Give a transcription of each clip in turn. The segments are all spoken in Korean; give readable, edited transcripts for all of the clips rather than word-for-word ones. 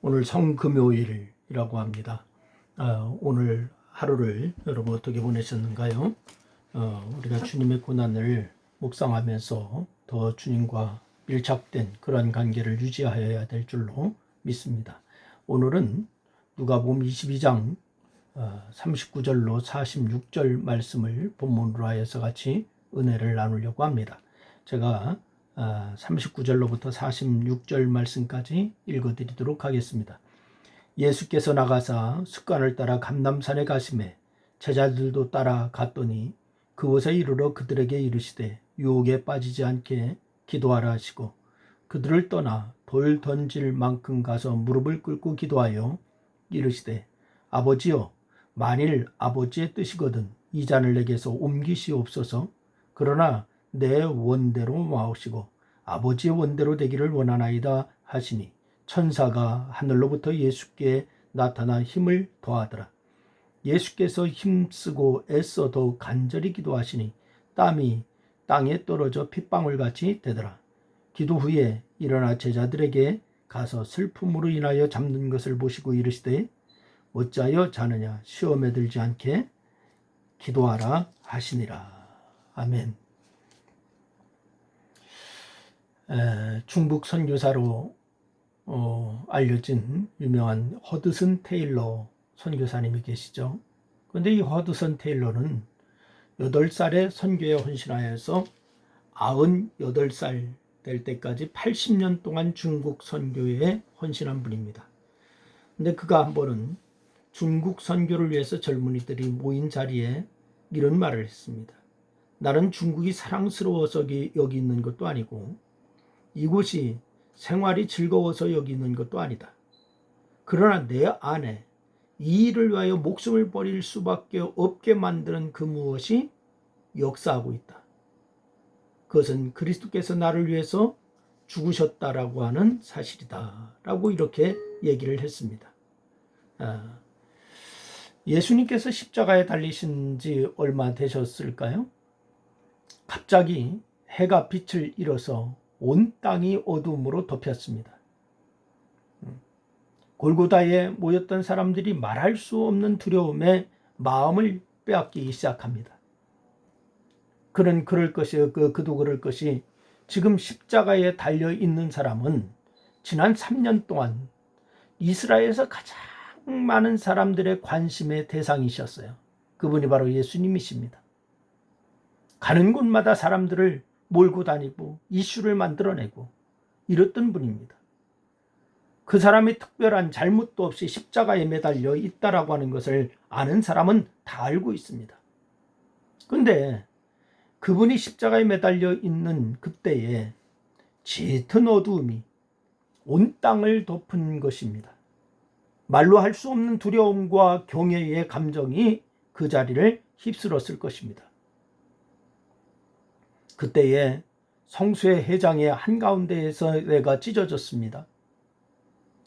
오늘 성금요일이라고 합니다. 오늘 하루를 여러분 어떻게 보내셨는가요? 우리가 주님의 고난을 묵상하면서 더 주님과 밀착된 그런 관계를 유지하여야 될 줄로 믿습니다. 오늘은 누가복음 22장 39절로 46절 말씀을 본문으로 하여서 같이 은혜를 나누려고 합니다. 제가 39절로부터 46절 말씀까지 읽어드리도록 하겠습니다. 예수께서 나가사 습관을 따라 감람산에 가시매 제자들도 따라 갔더니 그곳에 이르러 그들에게 이르시되 유혹에 빠지지 않게 기도하라 하시고 그들을 떠나 돌 던질 만큼 가서 무릎을 꿇고 기도하여 이르시되 아버지여 만일 아버지의 뜻이거든 이 잔을 내게서 옮기시옵소서. 그러나 내 원대로 마옵시고 아버지의 원대로 되기를 원하나이다 하시니 천사가 하늘로부터 예수께 나타나 힘을 더하더라. 예수께서 힘쓰고 애써 더욱 간절히 기도하시니 땀이 땅에 떨어져 핏방울같이 되더라. 기도 후에 일어나 제자들에게 가서 슬픔으로 인하여 잠든 것을 보시고 이르시되 어찌하여 자느냐 시험에 들지 않게 기도하라 하시니라. 아멘. 중국 선교사로 알려진 유명한 허드슨 테일러 선교사님이 계시죠. 그런데 이 허드슨 테일러는 8살에 선교에 헌신하여서 98살 될 때까지 80년 동안 중국 선교에 헌신한 분입니다. 근데 그가 한 번은 중국 선교를 위해서 젊은이들이 모인 자리에 이런 말을 했습니다. 나는 중국이 사랑스러워서 여기 있는 것도 아니고 이곳이 생활이 즐거워서 여기 있는 것도 아니다. 그러나 내 안에 이 일을 위하여 목숨을 버릴 수밖에 없게 만드는 그 무엇이 역사하고 있다. 그것은 그리스도께서 나를 위해서 죽으셨다라고 하는 사실이다. 라고 이렇게 얘기를 했습니다. 예수님께서 십자가에 달리신 지 얼마 되셨을까요? 갑자기 해가 빛을 잃어서 온 땅이 어두움으로 덮였습니다. 골고다에 모였던 사람들이 말할 수 없는 두려움에 마음을 빼앗기기 시작합니다. 그도 그럴 것이 지금 십자가에 달려 있는 사람은 지난 3년 동안 이스라엘에서 가장 많은 사람들의 관심의 대상이셨어요. 그분이 바로 예수님이십니다. 가는 곳마다 사람들을 몰고 다니고 이슈를 만들어내고 이랬던 분입니다. 그 사람이 특별한 잘못도 없이 십자가에 매달려 있다라고 하는 것을 아는 사람은 다 알고 있습니다. 그런데 그분이 십자가에 매달려 있는 그때에 짙은 어두움이 온 땅을 덮은 것입니다. 말로 할 수 없는 두려움과 경외의 감정이 그 자리를 휩쓸었을 것입니다. 그때에 성수의 회장의 한가운데에서 내가 찢어졌습니다.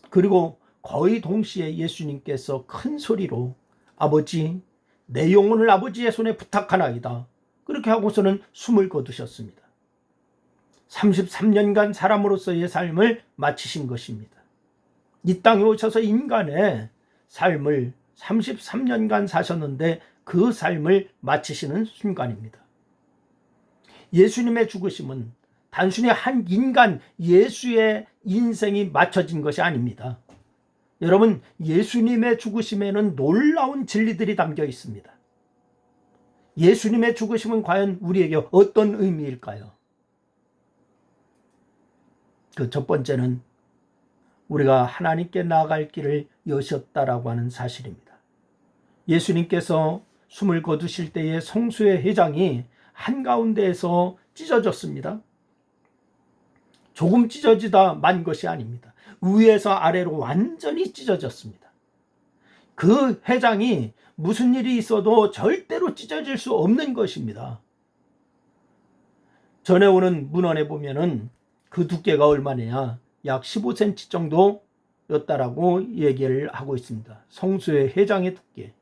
그리고 거의 동시에 예수님께서 큰 소리로 아버지 내 영혼을 아버지의 손에 부탁하나이다. 그렇게 하고서는 숨을 거두셨습니다. 33년간 사람으로서의 삶을 마치신 것입니다. 이 땅에 오셔서 인간의 삶을 33년간 사셨는데 그 삶을 마치시는 순간입니다. 예수님의 죽으심은 단순히 한 인간 예수의 인생이 맞춰진 것이 아닙니다. 여러분, 예수님의 죽으심에는 놀라운 진리들이 담겨 있습니다. 예수님의 죽으심은 과연 우리에게 어떤 의미일까요? 그 첫 번째는 우리가 하나님께 나아갈 길을 여셨다라고 하는 사실입니다. 예수님께서 숨을 거두실 때에 성수의 회장이 한가운데에서 찢어졌습니다. 조금 찢어지다 만 것이 아닙니다. 위에서 아래로 완전히 찢어졌습니다. 그 회장이 무슨 일이 있어도 절대로 찢어질 수 없는 것입니다. 전에 오는 문헌에 보면은 그 두께가 얼마냐, 약 15cm 정도였다라고 얘기를 하고 있습니다. 성수의 회장의 두께.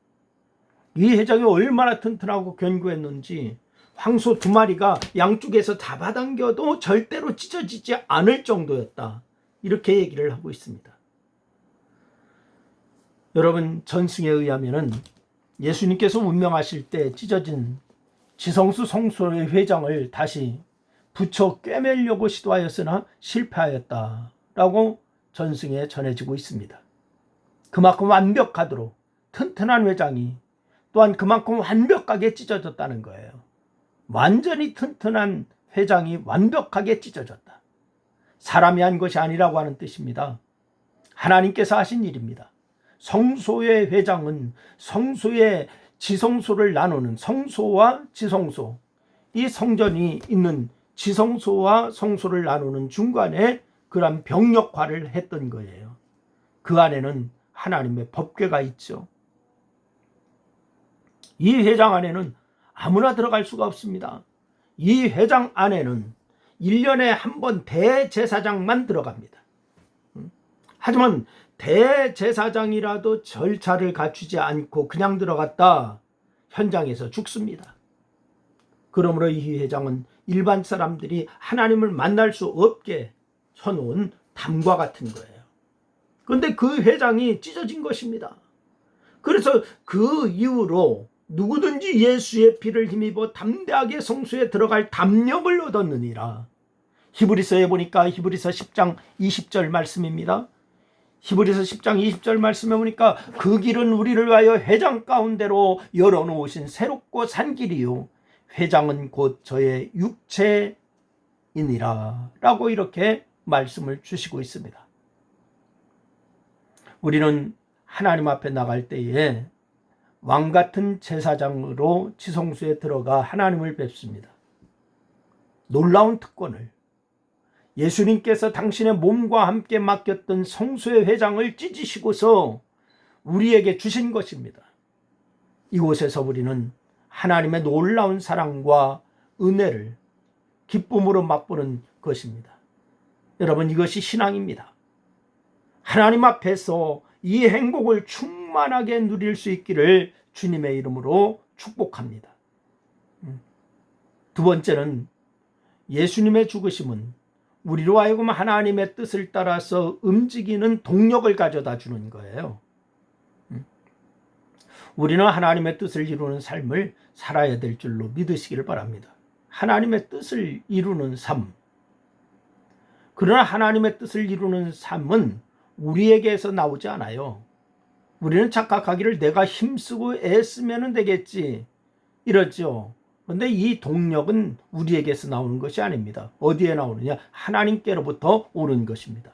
이 회장이 얼마나 튼튼하고 견고했는지 황소 2마리가 양쪽에서 잡아당겨도 절대로 찢어지지 않을 정도였다. 이렇게 얘기를 하고 있습니다. 여러분, 전승에 의하면은 예수님께서 운명하실 때 찢어진 지성수 성소의 회장을 다시 붙여 꿰매려고 시도하였으나 실패하였다라고 전승에 전해지고 있습니다. 그만큼 완벽하도록 튼튼한 회장이 또한 그만큼 완벽하게 찢어졌다는 거예요. 완전히 튼튼한 회장이 완벽하게 찢어졌다. 사람이 한 것이 아니라고 하는 뜻입니다. 하나님께서 하신 일입니다. 성소의 회장은 성소의 지성소를 나누는 성소와 지성소, 이 성전이 있는 지성소와 성소를 나누는 중간에 그런 병력화를 했던 거예요. 그 안에는 하나님의 법궤가 있죠. 이 회장 안에는 아무나 들어갈 수가 없습니다. 이 회장 안에는 1년에 한 번 대제사장만 들어갑니다. 하지만 대제사장이라도 절차를 갖추지 않고 그냥 들어갔다 현장에서 죽습니다. 그러므로 이 회장은 일반 사람들이 하나님을 만날 수 없게 쳐놓은 담과 같은 거예요. 그런데 그 회장이 찢어진 것입니다. 그래서 그 이후로 누구든지 예수의 피를 힘입어 담대하게 성소에 들어갈 담력을 얻었느니라. 히브리서에 보니까 히브리서 10장 20절 말씀입니다. 히브리서 10장 20절 말씀에 보니까 그 길은 우리를 위하여 회장 가운데로 열어놓으신 새롭고 산 길이요 회장은 곧 저의 육체이니라 라고 이렇게 말씀을 주시고 있습니다. 우리는 하나님 앞에 나갈 때에 왕같은 제사장으로 지성소에 들어가 하나님을 뵙습니다. 놀라운 특권을 예수님께서 당신의 몸과 함께 맡겼던 성소의 회장을 찢으시고서 우리에게 주신 것입니다. 이곳에서 우리는 하나님의 놀라운 사랑과 은혜를 기쁨으로 맛보는 것입니다. 여러분, 이것이 신앙입니다. 하나님 앞에서 이 행복을 충만하게 누릴 수 있기를 주님의 이름으로 축복합니다. 두 번째는 예수님의 죽으심은 우리로 하여금 하나님의 뜻을 따라서 움직이는 동력을 가져다 주는 거예요. 우리는 하나님의 뜻을 이루는 삶을 살아야 될 줄로 믿으시기를 바랍니다. 하나님의 뜻을 이루는 삶. 그러나 하나님의 뜻을 이루는 삶은 우리에게서 나오지 않아요. 우리는 착각하기를 내가 힘쓰고 애쓰면 되겠지 이러죠. 그런데 이 동력은 우리에게서 나오는 것이 아닙니다. 어디에 나오느냐? 하나님께로부터 오는 것입니다.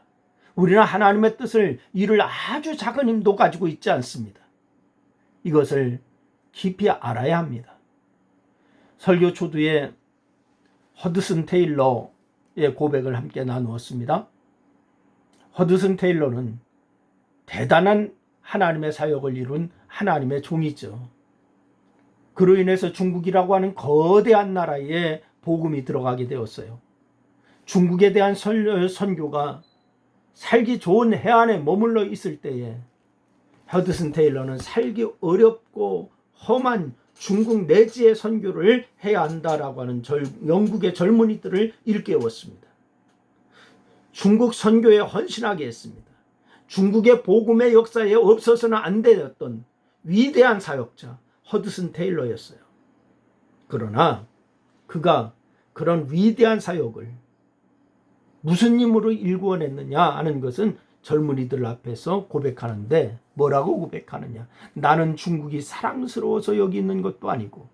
우리는 하나님의 뜻을 이룰 아주 작은 힘도 가지고 있지 않습니다. 이것을 깊이 알아야 합니다. 설교 초두에 허드슨 테일러의 고백을 함께 나누었습니다. 허드슨 테일러는 대단한 하나님의 사역을 이룬 하나님의 종이죠. 그로 인해서 중국이라고 하는 거대한 나라에 복음이 들어가게 되었어요. 중국에 대한 선교가 살기 좋은 해안에 머물러 있을 때에 허드슨 테일러는 살기 어렵고 험한 중국 내지의 선교를 해야 한다라고 하는 영국의 젊은이들을 일깨웠습니다. 중국 선교에 헌신하게 했습니다. 중국의 복음의 역사에 없어서는 안 되었던 위대한 사역자 허드슨 테일러였어요. 그러나 그가 그런 위대한 사역을 무슨 힘으로 일구어냈느냐 하는 것은 젊은이들 앞에서 고백하는데 뭐라고 고백하느냐? 나는 중국이 사랑스러워서 여기 있는 것도 아니고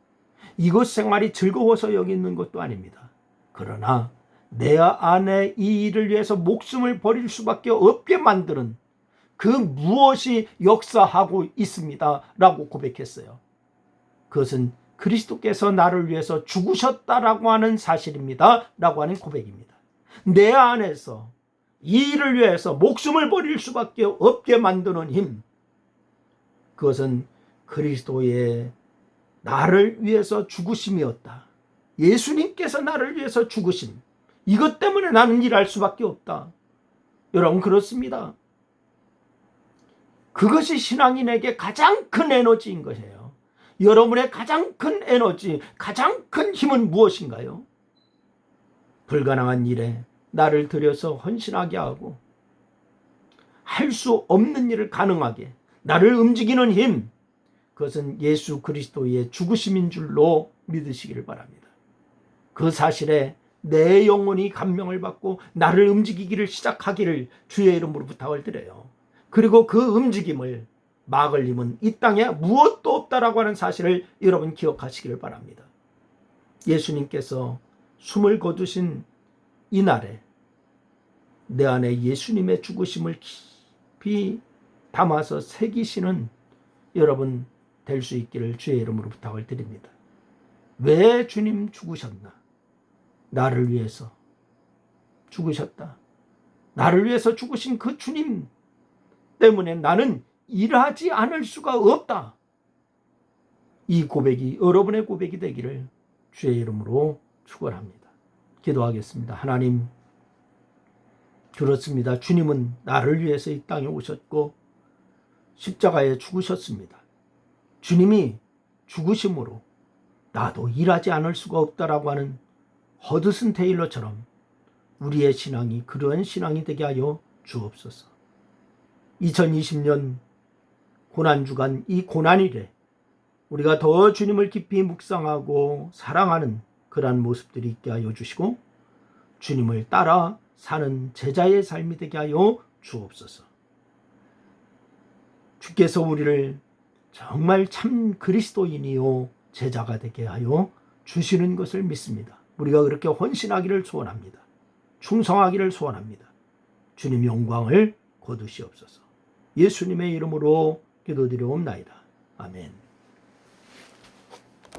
이곳 생활이 즐거워서 여기 있는 것도 아닙니다. 그러나 내 안에 이 일을 위해서 목숨을 버릴 수밖에 없게 만드는 그 무엇이 역사하고 있습니다 라고 고백했어요. 그것은 그리스도께서 나를 위해서 죽으셨다라고 하는 사실입니다 라고 하는 고백입니다. 내 안에서 이 일을 위해서 목숨을 버릴 수밖에 없게 만드는 힘, 그것은 그리스도의 나를 위해서 죽으심이었다. 예수님께서 나를 위해서 죽으심, 이것 때문에 나는 일할 수밖에 없다. 여러분, 그렇습니다. 그것이 신앙인에게 가장 큰 에너지인 것이에요. 여러분의 가장 큰 에너지, 가장 큰 힘은 무엇인가요? 불가능한 일에 나를 들여서 헌신하게 하고 할 수 없는 일을 가능하게, 나를 움직이는 힘, 그것은 예수 그리스도의 죽으심인 줄로 믿으시기를 바랍니다. 그 사실에 내 영혼이 감명을 받고 나를 움직이기를 시작하기를 주의 이름으로 부탁을 드려요. 그리고 그 움직임을 막을 힘은 이 땅에 무엇도 없다라고 하는 사실을 여러분 기억하시기를 바랍니다. 예수님께서 숨을 거두신 이날에 내 안에 예수님의 죽으심을 깊이 담아서 새기시는 여러분 될 수 있기를 주의 이름으로 부탁을 드립니다. 왜 주님 죽으셨나? 나를 위해서 죽으셨다. 나를 위해서 죽으신 그 주님 때문에 나는 일하지 않을 수가 없다. 이 고백이 여러분의 고백이 되기를 주의 이름으로 축원합니다. 기도하겠습니다. 하나님, 그렇습니다. 주님은 나를 위해서 이 땅에 오셨고 십자가에 죽으셨습니다. 주님이 죽으심으로 나도 일하지 않을 수가 없다라고 하는 허드슨 테일러처럼 우리의 신앙이 그러한 신앙이 되게 하여 주옵소서. 2020년 고난주간 이 고난일에 우리가 더 주님을 깊이 묵상하고 사랑하는 그러한 모습들이 있게 하여 주시고 주님을 따라 사는 제자의 삶이 되게 하여 주옵소서. 주께서 우리를 정말 참 그리스도인이요 제자가 되게 하여 주시는 것을 믿습니다. 우리가 그렇게 헌신하기를 소원합니다. 충성하기를 소원합니다. 주님 영광을 거두시옵소서. 예수님의 이름으로 기도드리옵나이다. 아멘.